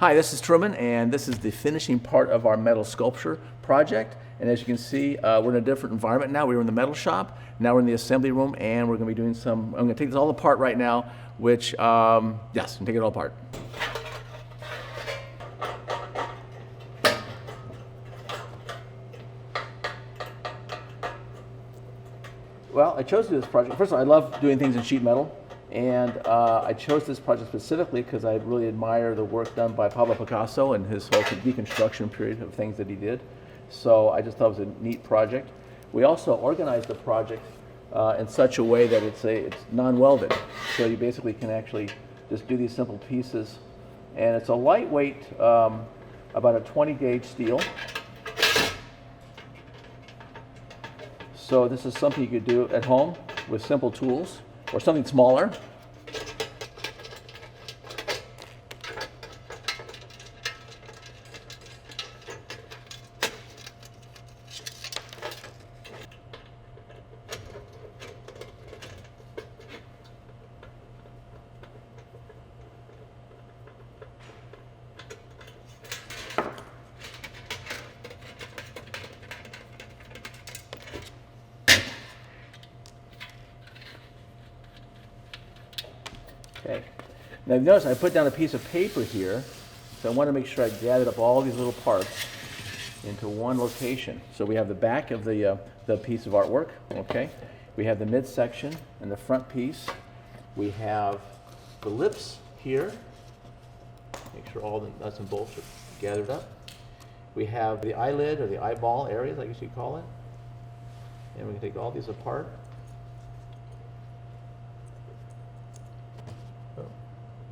Hi, this is Truman, and this is the finishing part of our metal sculpture project. And as you can see, we're in a different environment now. We were in the metal shop, now we're in the assembly room, and we're going to be doing I'm going to take this all apart right now, which, yes, I'm going to take it all apart. Well, I chose to do this project. First of all, I love doing things in sheet metal, and I chose this project specifically because I really admire the work done by Pablo Picasso and his whole deconstruction period of things that he did. So I just thought it was a neat project. We also organized the project in such a way that it's non-welded. So you basically can actually just do these simple pieces. And it's a lightweight, about a 20 gauge steel. So this is something you could do at home with simple tools, or something smaller. Okay. Now you've noticed I put down a piece of paper here, so I want to make sure I gathered up all these little parts into one location. So we have the back of the piece of artwork, okay? We have the midsection and the front piece. We have the lips here. Make sure all the nuts and bolts are gathered up. We have the eyelid or the eyeball areas, I guess you call it. And we can take all these apart.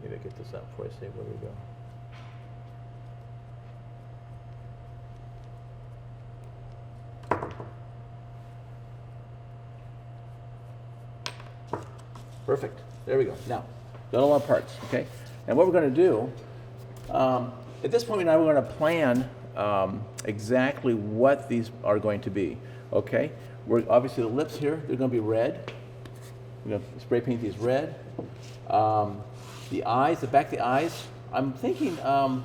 Maybe I get this out before I say where we go. Perfect. There we go. Now, done all our parts, okay? And what we're going to do, at this point now we're going to plan exactly what these are going to be, okay? Obviously the lips here, they're going to be red. We're going to spray paint these red. The eyes, the back of the eyes, I'm thinking the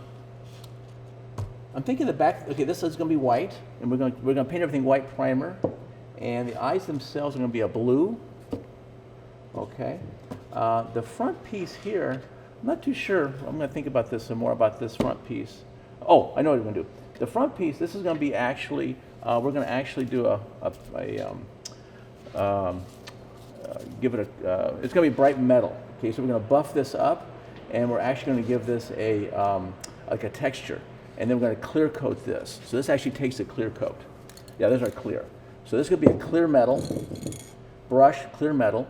back, okay, this is going to be white, and we're going to paint everything white primer, and the eyes themselves are going to be a blue, okay. The front piece here, I'm not too sure. I'm going to think about this some more about this front piece. Oh, I know what we're going to do. The front piece, this is going to be actually, we're going to actually do give it it's going to be bright metal. Okay, so we're going to buff this up, and we're actually going to give this like a texture, and then we're going to clear coat this. So this actually takes a clear coat. Yeah, those are clear. So this could be a clear metal brush, clear metal.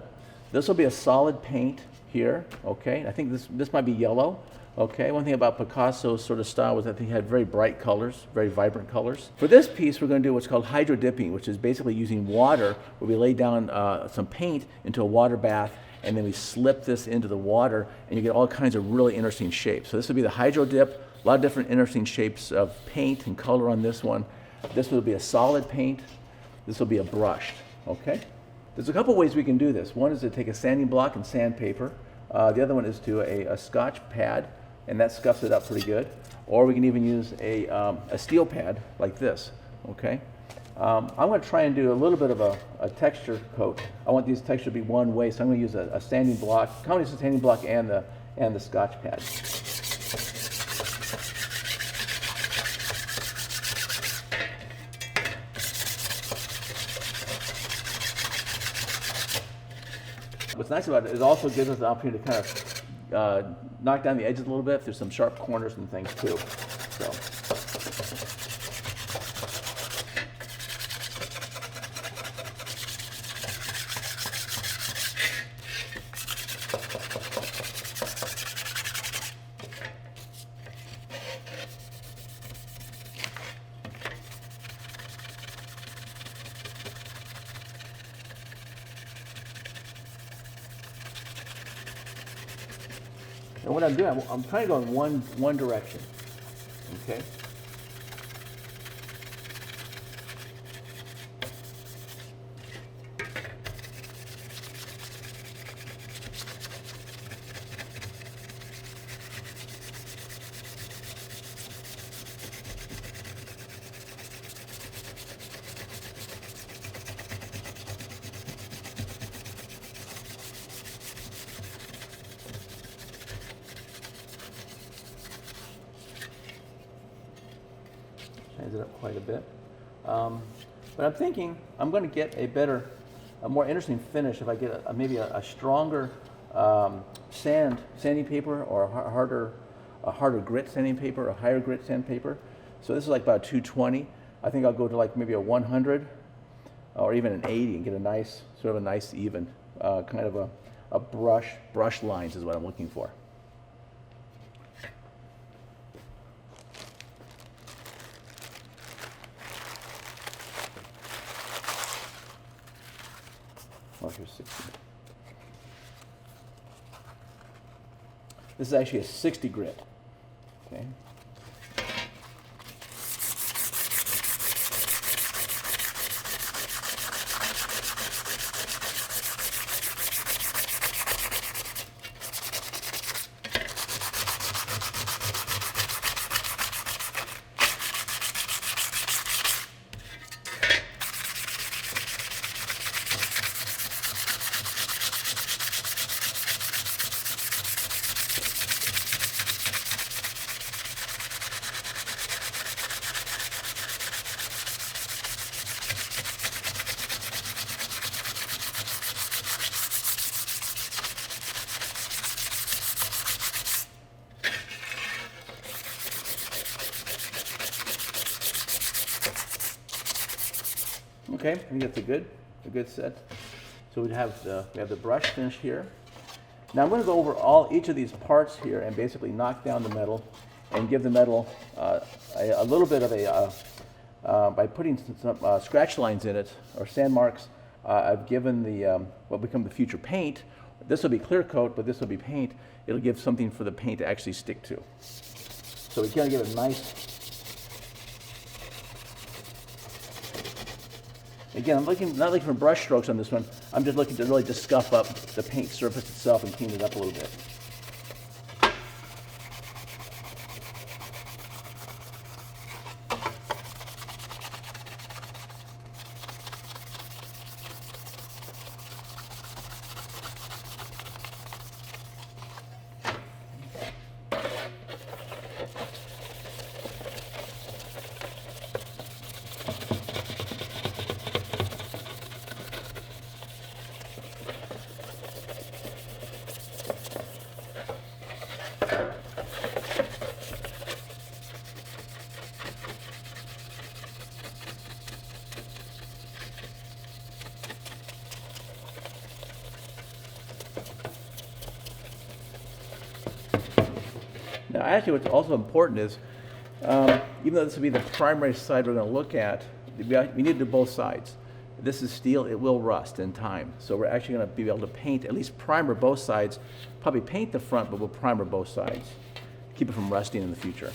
This will be a solid paint here. Okay, I think this might be yellow. Okay, one thing about Picasso's sort of style was that he had very bright colors, very vibrant colors. For this piece, we're going to do what's called hydro dipping, which is basically using water, where we lay down some paint into a water bath, and then we slip this into the water, and you get all kinds of really interesting shapes. So this would be the hydro dip, a lot of different interesting shapes of paint and color on this one. This will be a solid paint. This will be a brushed, okay? There's a couple ways we can do this. One is to take a sanding block and sandpaper. The other one is to a Scotch pad, and that scuffs it up pretty good. Or we can even use a steel pad like this, okay? I'm going to try and do a little bit of a texture coat. I want these texture to be one way, so I'm going to use a sanding block, combination sanding block and the Scotch pad. What's nice about it is it also gives us the opportunity to kind of knock down the edges a little bit. There's some sharp corners and things too. So. And what I'm doing, I'm trying to go in one direction, okay? tightens it up quite a bit. But I'm thinking I'm going to get a more interesting finish if I get maybe a stronger sanding paper, or a harder grit sanding paper, or higher grit sandpaper. So this is like about 220. I think I'll go to like maybe a 100 or even an 80 and get a nice, sort of a nice even kind of a brush lines is what I'm looking for. Well, here's 60. This is actually a 60 grit. Okay. Okay, I think that's a good set. So we have the brush finish here. Now I'm going to go over each of these parts here and basically knock down the metal and give the metal a little bit of by putting some scratch lines in it, or sand marks. I've given the what will become the future paint. This will be clear coat, but this will be paint. It'll give something for the paint to actually stick to. So we kind of give it a nice. Again, I'm not looking for brush strokes on this one. I'm just looking to really just scuff up the paint surface itself and clean it up a little bit. Now, actually, what's also important is, even though this will be the primary side we're going to look at, we need to do both sides. This is steel, it will rust in time. So we're actually going to be able to paint, at least primer both sides, probably paint the front, but we'll primer both sides. Keep it from rusting in the future.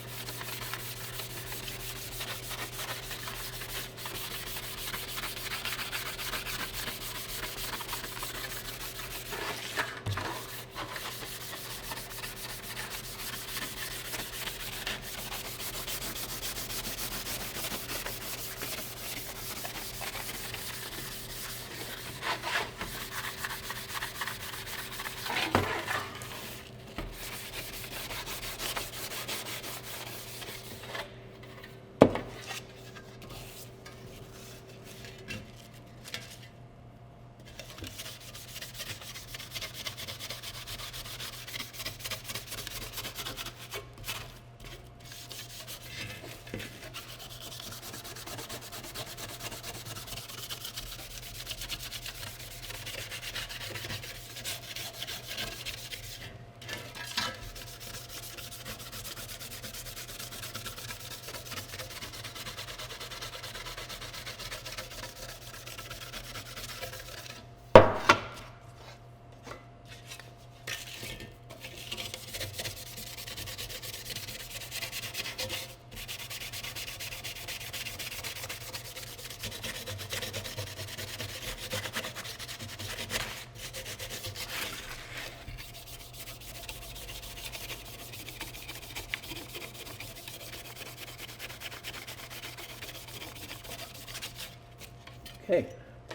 Okay,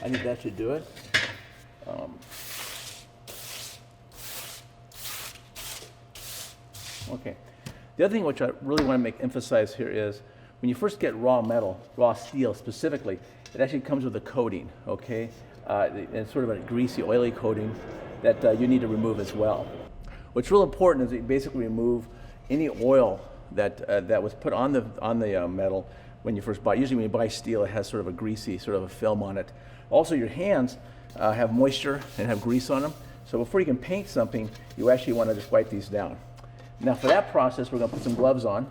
I think that should do it. Okay. The other thing which I really want to emphasize here is when you first get raw metal, raw steel specifically, it actually comes with a coating, okay? It's sort of a greasy, oily coating that you need to remove as well. What's real important is that you basically remove any oil that was put on the metal when you first buy. Usually when you buy steel, it has sort of a greasy, sort of a film on it. Also, your hands have moisture and have grease on them. So before you can paint something, you actually want to just wipe these down. Now for that process, we're going to put some gloves on.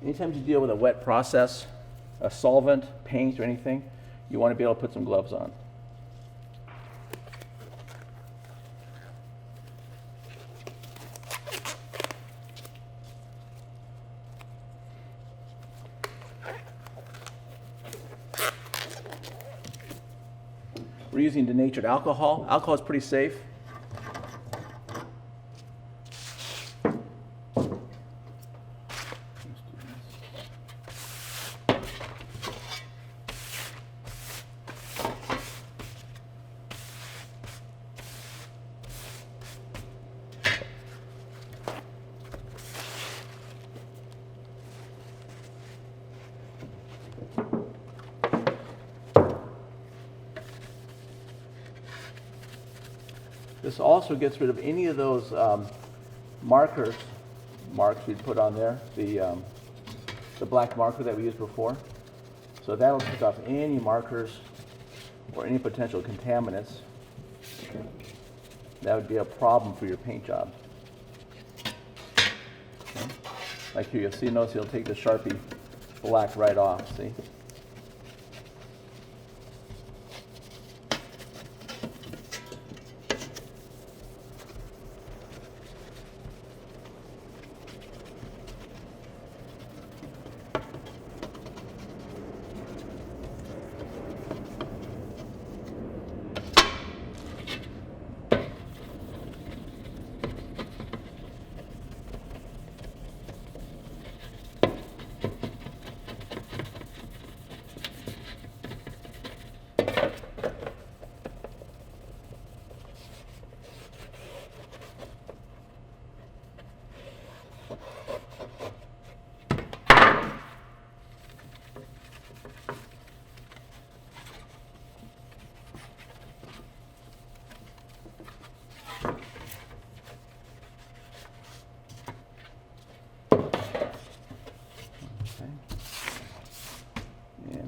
Anytime you deal with a wet process, a solvent, paint, or anything, you want to be able to put some gloves on. We're using denatured alcohol. Alcohol is pretty safe. This also gets rid of any of those marks we'd put on there, the black marker that we used before. So that'll take off any markers or any potential contaminants. That would be a problem for your paint job. Okay. Like here, you'll see, notice it'll take the Sharpie black right off, see?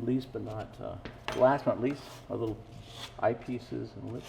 Least but not last but not least, our little eyepieces and lips.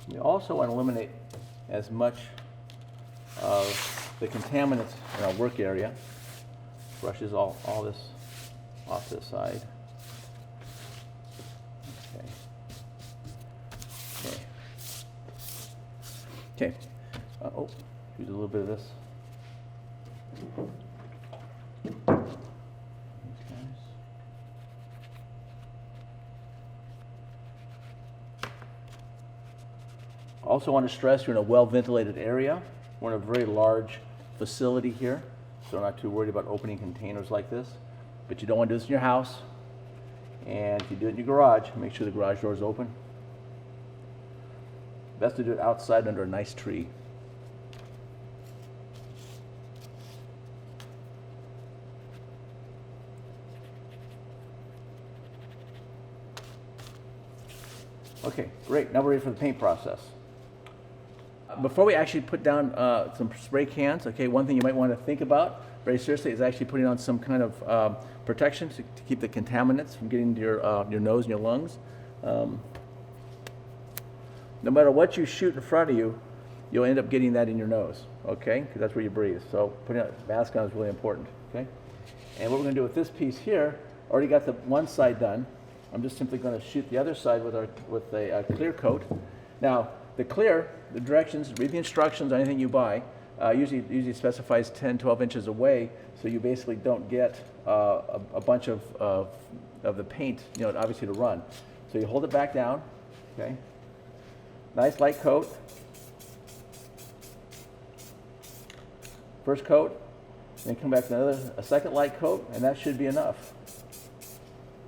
We also want to eliminate as much of the contaminants in our work area. Brushes all this off to the side. Okay. Oh, use a little bit of this. Also want to stress you're in a well-ventilated area. We're in a very large facility here, so not too worried about opening containers like this. But you don't want to do this in your house. And if you do it in your garage, make sure the garage door is open. Best to do it outside under a nice tree. Okay, great. Now we're ready for the paint process. Before we actually put down some spray cans, okay, one thing you might want to think about very seriously is actually putting on some kind of protection to keep the contaminants from getting to your nose and your lungs. No matter what you shoot in front of you, you'll end up getting that in your nose, okay? Because that's where you breathe. So putting a mask on is really important, okay? And what we're going to do with this piece here, already got the one side done. I'm just simply going to shoot the other side with a clear coat. Now, the directions, read the instructions on anything you buy. Usually specifies 10, 12 inches away, so you basically don't get a bunch of the paint, obviously to run. So you hold it back down, okay? Nice light coat. First coat, then come back to a second light coat, and that should be enough.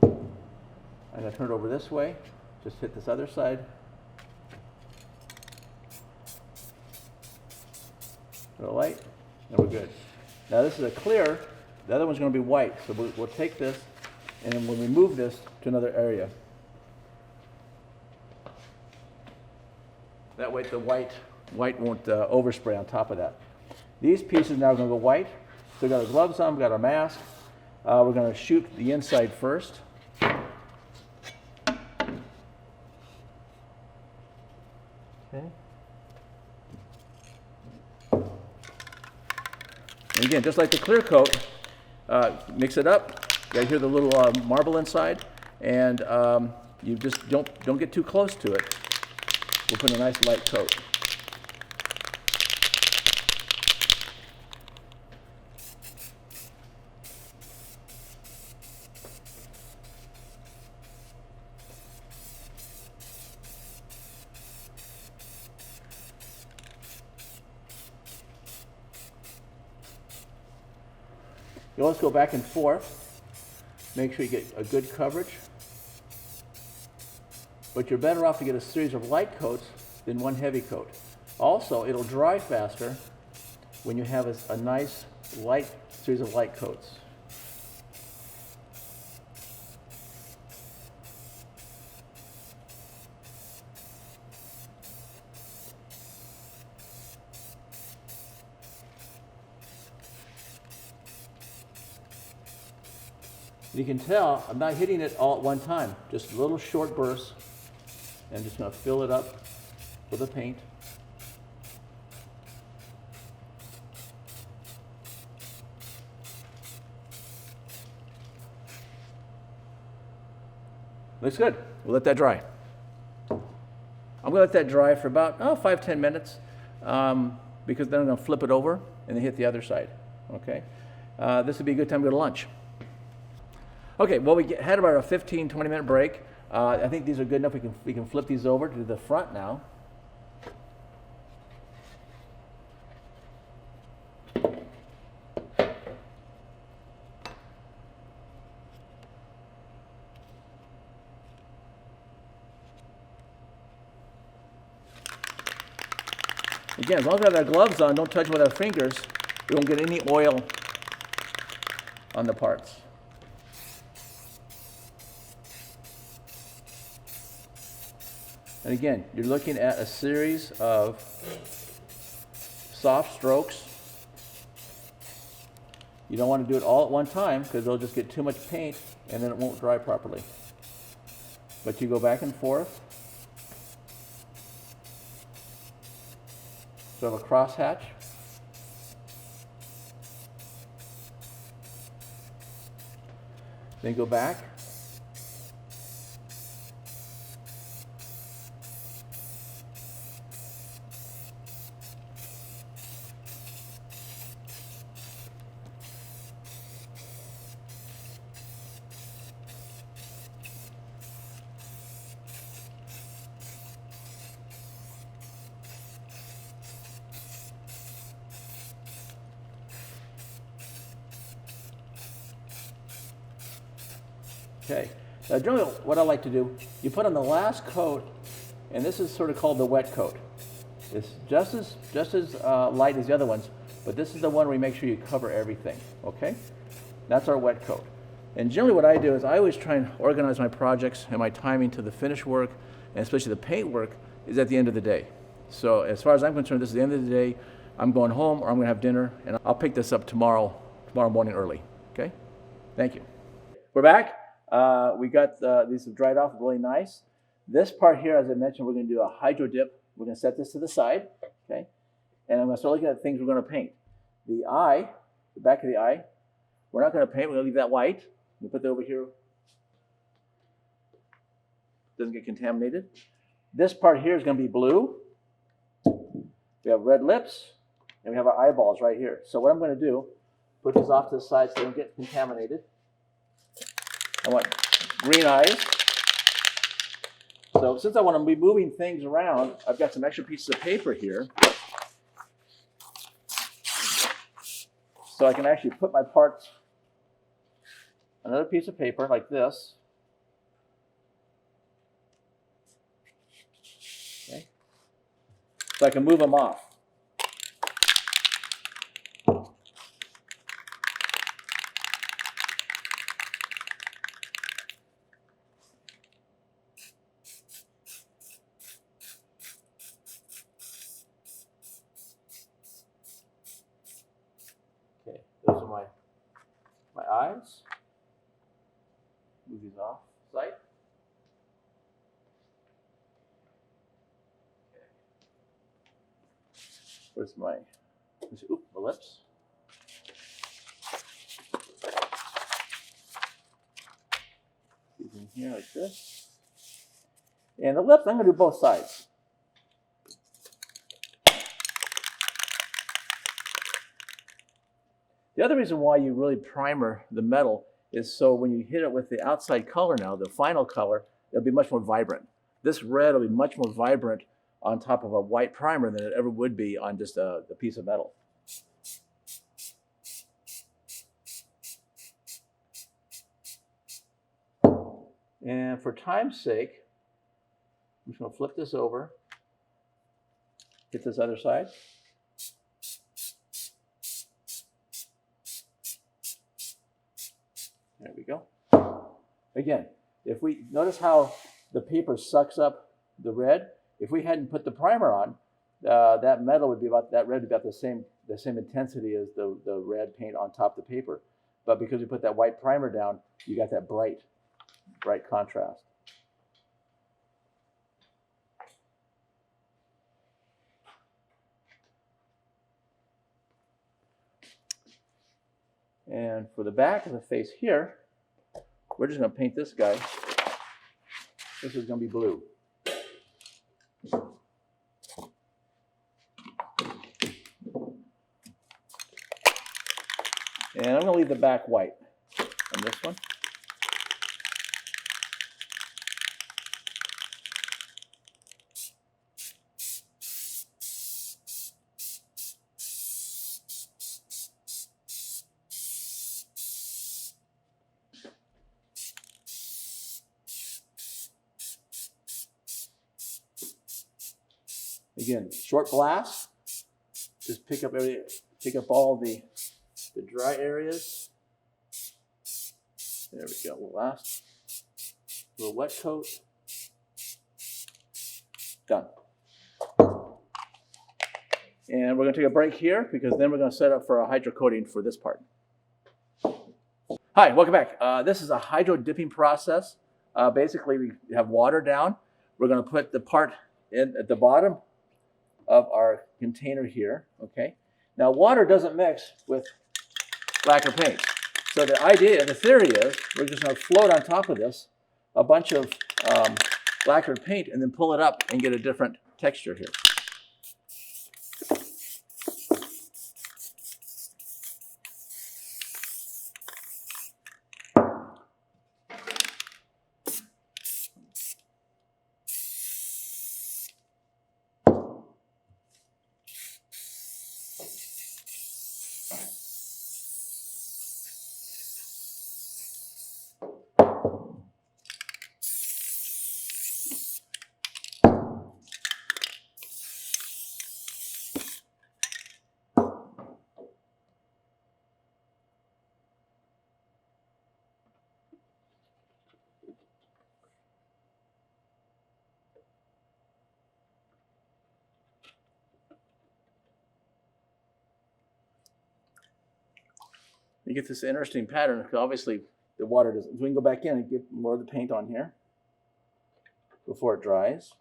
I'm going to turn it over this way, just hit this other side. A light, and we're good. Now this is a clear, the other one's going to be white, so we'll take this and then we'll remove this to another area. That way the white won't overspray on top of that. These pieces now are going to go white. So we've got our gloves on, we've got our mask. We're going to shoot the inside first. Okay. And again, just like the clear coat, mix it up. You gotta hear the little marble inside, and you just don't get too close to it. We'll put a nice light coat. You always go back and forth. Make sure you get a good coverage. But you're better off to get a series of light coats than one heavy coat. Also, it'll dry faster when you have a nice light series of light coats. You can tell I'm not hitting it all at one time, just little short bursts. And I'm just going to fill it up with the paint. Looks good. We'll let that dry. I'm going to let that dry for about 5-10 minutes because then I'm going to flip it over and then hit the other side. Okay. This would be a good time to go to lunch. Okay, well, we had about a 15-20 minute break. I think these are good enough. We can flip these over to the front now. Again, as long as we have our gloves on, don't touch with our fingers. We won't get any oil on the parts. And again, you're looking at a series of soft strokes. You don't want to do it all at one time because they'll just get too much paint and then it won't dry properly. But you go back and forth. So have a crosshatch. Then go back. Okay, now generally what I like to do, you put on the last coat, and this is sort of called the wet coat. It's just as light as the other ones, but this is the one where you make sure you cover everything, okay? That's our wet coat. And generally what I do is I always try and organize my projects and my timing to the finish work, and especially the paint work, is at the end of the day. So as far as I'm concerned, this is the end of the day. I'm going home or I'm going to have dinner, and I'll pick this up tomorrow morning early. Okay? Thank you. We're back. We got these have dried off really nice. This part here, as I mentioned, we're going to do a hydro dip. We're going to set this to the side. Okay? And I'm going to start looking at things we're going to paint. The eye, the back of the eye, we're not going to paint. We're going to leave that white. We put that over here. Doesn't get contaminated. This part here is going to be blue. We have red lips, and we have our eyeballs right here. So what I'm going to do, put these off to the side so they don't get contaminated. I want green eyes. So since I want to be moving things around, I've got some extra pieces of paper here. So I can actually put my parts on another piece of paper like this. Okay. So I can move them off. Okay, those are my eyes. Move these off sight. Okay. Where's my lips? These in here like this. And the lips, I'm going to do both sides. The other reason why you really primer the metal is so when you hit it with the outside color now, the final color, it'll be much more vibrant. This red will be much more vibrant on top of a white primer than it ever would be on just a piece of metal. And for time's sake, I'm just going to flip this over, hit this other side. There we go. Again, if we notice how the paper sucks up the red, if we hadn't put the primer on, that red would be about the same intensity as the red paint on top of the paper. But because we put that white primer down, you got that bright contrast. And for the back of the face here, we're just going to paint this guy. This is going to be blue. And I'm going to leave the back white on this one. Again, short blast. Just pick up all the dry areas. There we go. Last little wet coat. Done. And we're going to take a break here because then we're going to set up for a hydro coating for this part. Hi, welcome back. This is a hydro dipping process. Basically, we have water down. We're going to put the part in at the bottom of our container here, okay? Now, water doesn't mix with lacquer paint. So the theory is we're just going to float on top of this a bunch of lacquered paint and then pull it up and get a different texture here. You get this interesting pattern because obviously the water doesn't. So we can go back in and get more of the paint on here before it dries.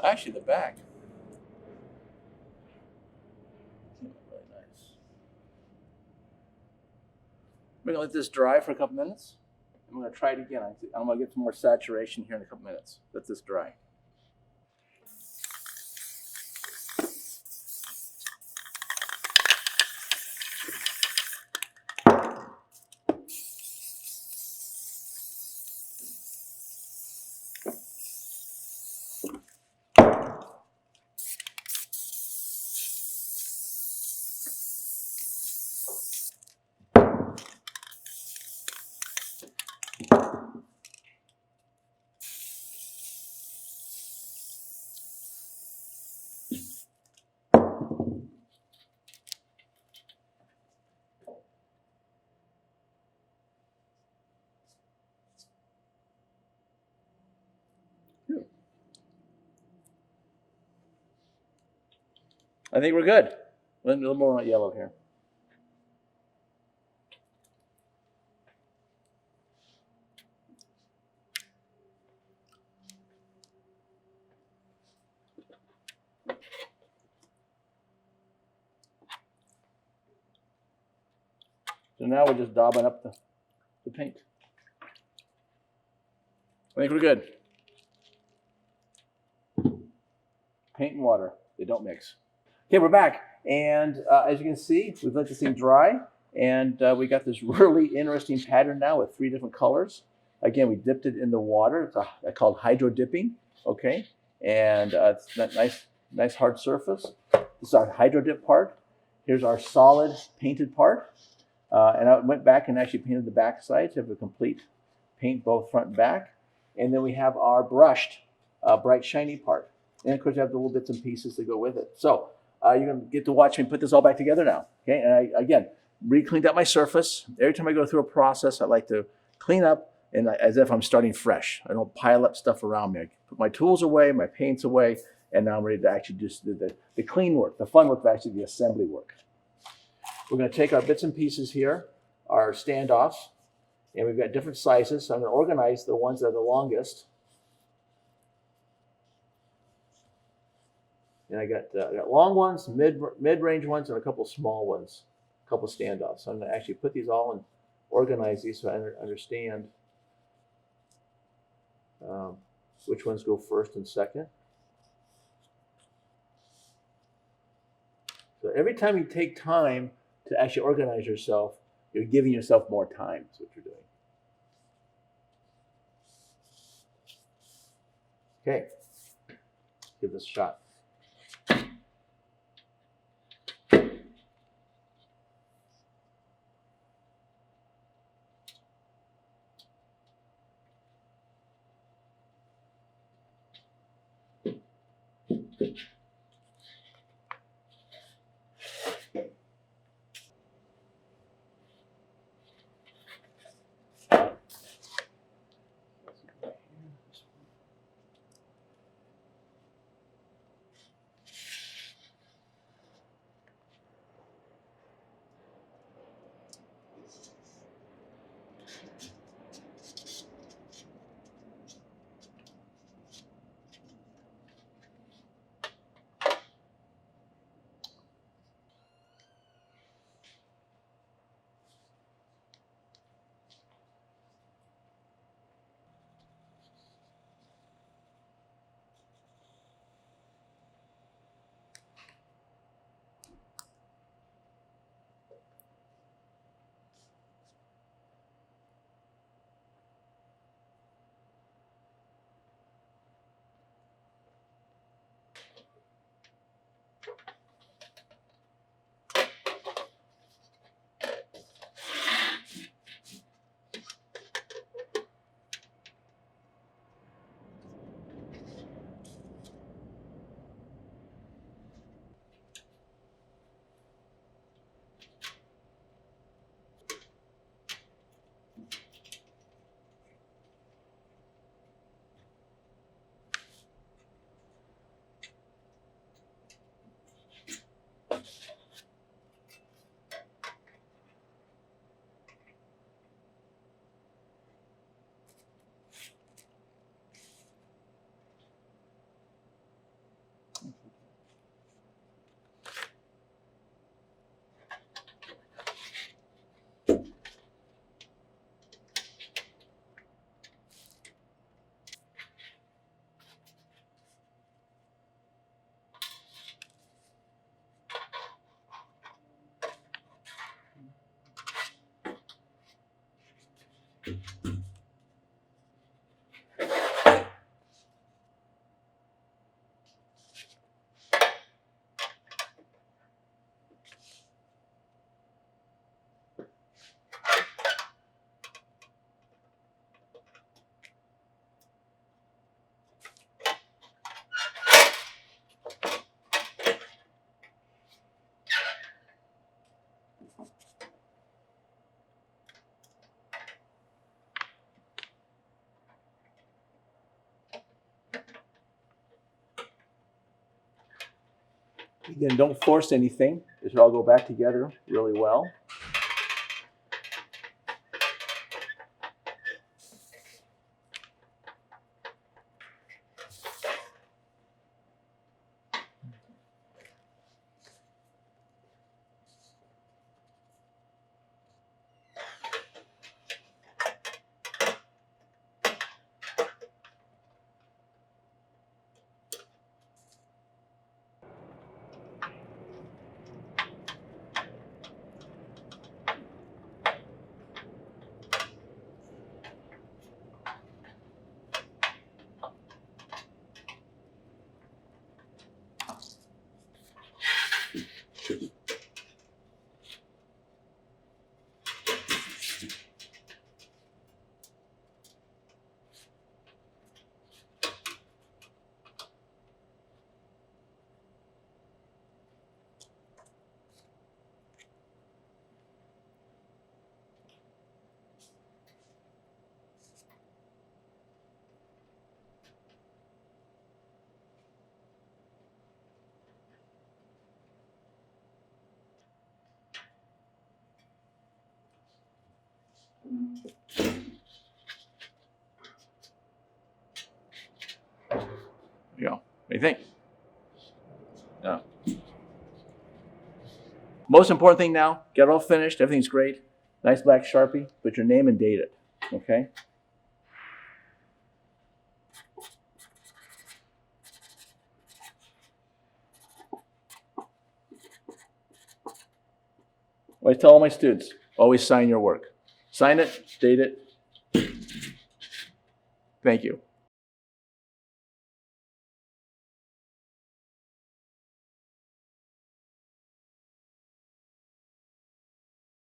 Actually, the back. Really nice. We're gonna let this dry for a couple minutes. I'm gonna try it again. I'm gonna get some more saturation here in a couple minutes. Let this dry. I think we're good. A little more yellow here. So now we're just daubing up the paint. I think we're good. Paint and water, they don't mix. Okay, we're back. And as you can see, we've let this thing dry. And we got this really interesting pattern now with 3 different colors. Again, we dipped it in the water. It's called hydro dipping, okay? And it's that nice hard surface. This is our hydro dip part. Here's our solid painted part. And I went back and actually painted the back sides. Have a complete paint both front and back. And then we have our brushed bright shiny part. And of course you have the little bits and pieces that go with it. So you're gonna get to watch me put this all back together now. Okay, and I, again, re-cleaned up my surface. Every time I go through a process, I like to clean up and as if I'm starting fresh. I don't pile up stuff around me. I put my tools away, my paints away, and now I'm ready to actually just do the clean work, the fun work of actually the assembly work. We're gonna take our bits and pieces here, our standoffs, and we've got different sizes. So I'm gonna organize the ones that are the longest. And I got long ones, mid-range ones, and a couple small ones, a couple standoffs. So I'm going to actually put these all and organize these so I understand which ones go first and second. So every time you take time to actually organize yourself, you're giving yourself more time. That's what you're doing. Okay, give this a shot. Again, don't force anything. It should all go back together really well. You know, what do you think? Yeah. Most important thing now, get it all finished. Everything's great. Nice black Sharpie. Put your name and date it. Okay? I tell all my students, always sign your work. Sign it, date it. Thank you.